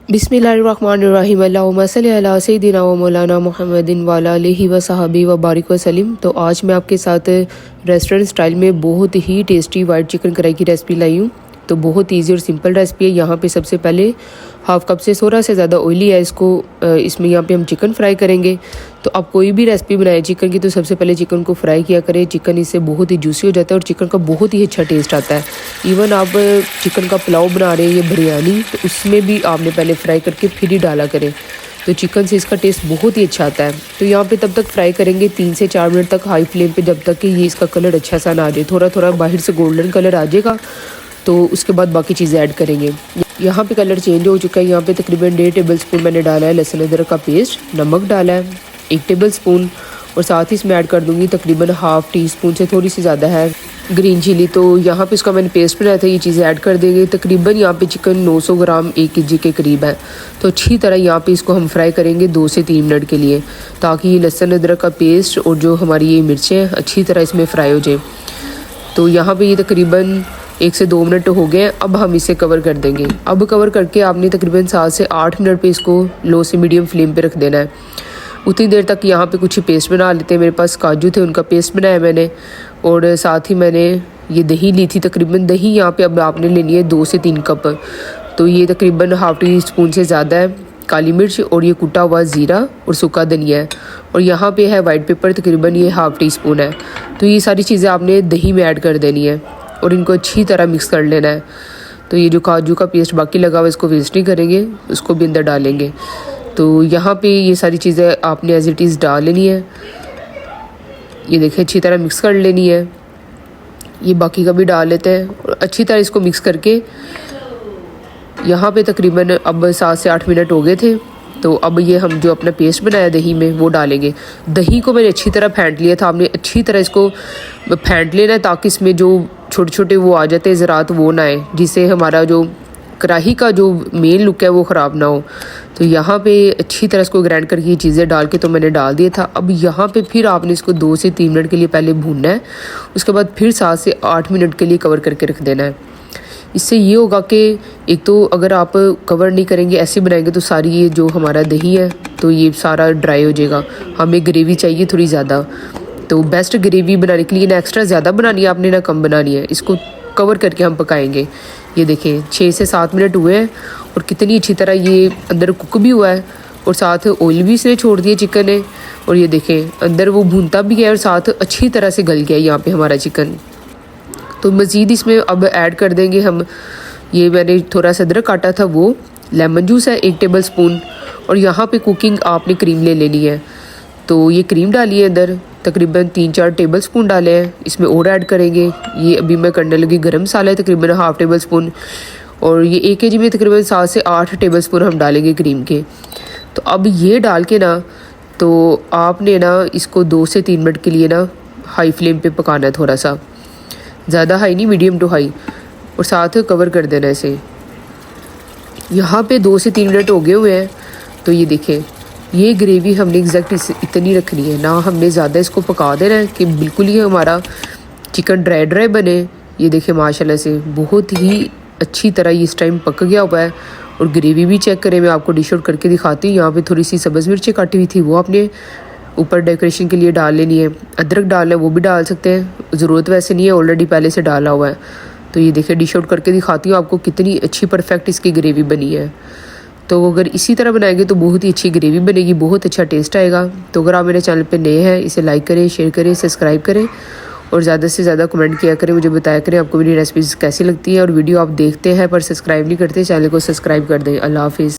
बिस्मिल्लाहिर्रहमानिर्रहीम अल्लाहुम्मा सल्लि अला सय्यिदिना व मौलाना मुहम्मदिन व अला आलिहि व सहाबी व बारिक वसल्लम। तो आज मैं आपके साथ रेस्टोरेंट स्टाइल में बहुत ही टेस्टी वाइट चिकन कढ़ाई की रेसिपी लाई हूँ। तो बहुत इजी और सिंपल रेसिपी है। यहाँ पे सबसे पहले हाफ कप से थोड़ा से ज़्यादा ऑयली है इसमें यहाँ पे हम चिकन फ्राई करेंगे। तो आप कोई भी रेसिपी बनाए चिकन की तो सबसे पहले चिकन को फ्राई किया करें। चिकन इससे बहुत ही जूसी हो जाता है और चिकन का बहुत ही अच्छा टेस्ट आता है। इवन आप चिकन का पुलाव बना रहे हैं या बिरयानी तो उसमें भी आपने पहले फ्राई करके फिर ही डाला करें, तो चिकन से इसका टेस्ट बहुत ही अच्छा आता है। तो यहाँ पे तब तक फ्राई करेंगे 3 से 4 मिनट तक हाई फ्लेम पे, जब तक कि ये इसका कलर अच्छा सा ना आ जाए। थोड़ा थोड़ा बाहर से गोल्डन कलर आ जाएगा तो उसके बाद बाकी चीज़ें ऐड करेंगे। यहाँ पे कलर चेंज हो चुका है। यहाँ पे तकरीबन 1.5 टेबल स्पून मैंने डाला है लहसुन अदरक का पेस्ट, नमक डाला है 1 टेबल स्पून, और साथ ही इसमें ऐड कर दूँगी तकरीबन हाफ टी स्पून से थोड़ी सी ज़्यादा है ग्रीन चिली। तो यहाँ पे इसका मैंने पेस्ट बनाया था, ये चीज़ें ऐड कर देंगे। तकरीबन यहाँ पे चिकन 900 ग्राम 1 kg के करीब है। तो अच्छी तरह यहाँ पे इसको हम फ्राई करेंगे 2 से 3 मिनट के लिए, ताकि ये लहसुन अदरक का पेस्ट और जो हमारी ये मिर्चें हैं अच्छी तरह इसमें फ्राई हो जाए। तो यहाँ पे ये तकरीबन 1 से 2 मिनट हो गए। अब हम इसे कवर कर देंगे। अब कवर करके आपने तकरीबन 7 से 8 मिनट पे इसको लो से मीडियम फ्लेम पे रख देना है। उतनी देर तक यहाँ पे कुछ पेस्ट बना लेते हैं। मेरे पास काजू थे, उनका पेस्ट बनाया मैंने, और साथ ही मैंने ये दही ली थी। तकरीबन दही यहाँ पे अब आपने लेनी है 2 से 3 कप। तो ये तकरीबन हाफ टी स्पून से ज़्यादा है काली मिर्च, और ये कुटा हुआ ज़ीरा और सूखा धनिया है, और यहाँ पे है वाइट पेपर, तकरीबन ये हाफ टी स्पून है। तो ये सारी चीज़ें आपने दही में ऐड कर देनी है और इनको अच्छी तरह मिक्स कर लेना है। तो ये जो काजू का पेस्ट बाकी लगा हुआ है इसको वेस्ट नहीं करेंगे, उसको भी अंदर डालेंगे। तो यहाँ पे ये सारी चीज़ें आपने एज इट इज़ डाल लेनी है। ये देखिए अच्छी तरह मिक्स कर लेनी है। ये बाकी का भी डाल लेते हैं और अच्छी तरह इसको मिक्स करके यहाँ पे तकरीबन अब 7 से 8 मिनट हो गए थे। तो अब ये हम जो अपना पेस्ट बनाया दही में वो डालेंगे। दही को मैंने अच्छी तरह फेंट लिया था, आपने अच्छी तरह इसको फेंट लेना है ताकि इसमें जो छोटे छोटे वो आ जाते हैं ज़रात वो ना आए, जिससे हमारा जो कढ़ाई का जो मेन लुक है वो ख़राब ना हो। तो यहाँ पे अच्छी तरह इसको ग्राइंड करके ये चीज़ें डाल के तो मैंने डाल दिया था। अब यहाँ पे फिर आपने इसको 2 से 3 मिनट के लिए पहले भूनना है, उसके बाद फिर 7 से 8 मिनट के लिए कवर करके रख देना है। इससे ये होगा कि एक तो अगर आप कवर नहीं करेंगे ऐसे बनाएंगे तो सारी ये जो हमारा दही है तो ये सारा ड्राई हो जाएगा। हमें ग्रेवी चाहिए थोड़ी ज़्यादा, तो बेस्ट ग्रेवी बनाने के लिए ना एक्स्ट्रा ज़्यादा बनानी है आपने ना कम बनानी है। इसको कवर करके हम पकाएंगे। ये देखें 6 से 7 मिनट हुए हैं और कितनी अच्छी तरह ये अंदर कुक भी हुआ है और साथ ऑयल भी इसने छोड़ दिया चिकन ने, और ये देखें अंदर वो भूनता भी है और साथ अच्छी तरह से गल गया यहाँ पे हमारा चिकन। तो मज़ीद इसमें अब ऐड कर देंगे हम, ये मैंने थोड़ा सा अदरक काटा था वो, लेमन जूस है 1 टेबल स्पून, और यहाँ पे कुकिंग आपने क्रीम ले लेनी है। तो ये क्रीम डाली है अंदर, तकरीबन 3-4 टेबल स्पून डाले हैं। इसमें और ऐड करेंगे, ये अभी मैं करने लगी गरम मसाला है तकरीबन हाफ टेबल स्पून, और ये 1 kg में तकरीबन 7 से 8 टेबल स्पून हम डालेंगे क्रीम के। तो अब ये डाल के ना तो आपने ना इसको 2 से 3 मिनट के लिए ना हाई फ्लेम पे पकाना है, थोड़ा सा ज़्यादा हाई नहीं, मीडियम टू हाई, और साथ कवर कर देना इसे। यहाँ पे 2 से 3 मिनट हो गए हुए हैं। तो ये देखें ये ग्रेवी हमने एग्जैक्ट इतनी रखनी है, ना हमने ज़्यादा इसको पका देना है कि बिल्कुल ही हमारा चिकन ड्राई ड्राई बने। ये देखें माशाल्लाह से बहुत ही अच्छी तरह ये इस टाइम पक गया हुआ है। और ग्रेवी भी चेक करें, मैं आपको डिश आउट करके दिखाती हूँ। यहाँ पे थोड़ी सी सब्ज़ मिर्चें काटी हुई थी वो आपने ऊपर डेकोरेशन के लिए डाल लेनी है। अदरक डालना है वो भी डाल सकते हैं, ज़रूरत वैसे नहीं है, ऑलरेडी पहले से डाला हुआ है। तो ये देखिए डिश आउट करके दिखाती हूँ आपको कितनी अच्छी परफेक्ट इसकी ग्रेवी बनी है। तो अगर इसी तरह बनाएंगे तो बहुत ही अच्छी ग्रेवी बनेगी, बहुत अच्छा टेस्ट आएगा। तो अगर आप मेरे चैनल पे नए हैं इसे लाइक करें, शेयर करें, सब्सक्राइब करें और ज़्यादा से ज़्यादा कमेंट किया करें, मुझे बताया करें आपको मेरी रेसिपीज़ कैसी लगती हैं। और वीडियो आप देखते हैं पर सब्सक्राइब नहीं करते, चैनल को सब्सक्राइब कर दें। अल्लाह हाफिज़।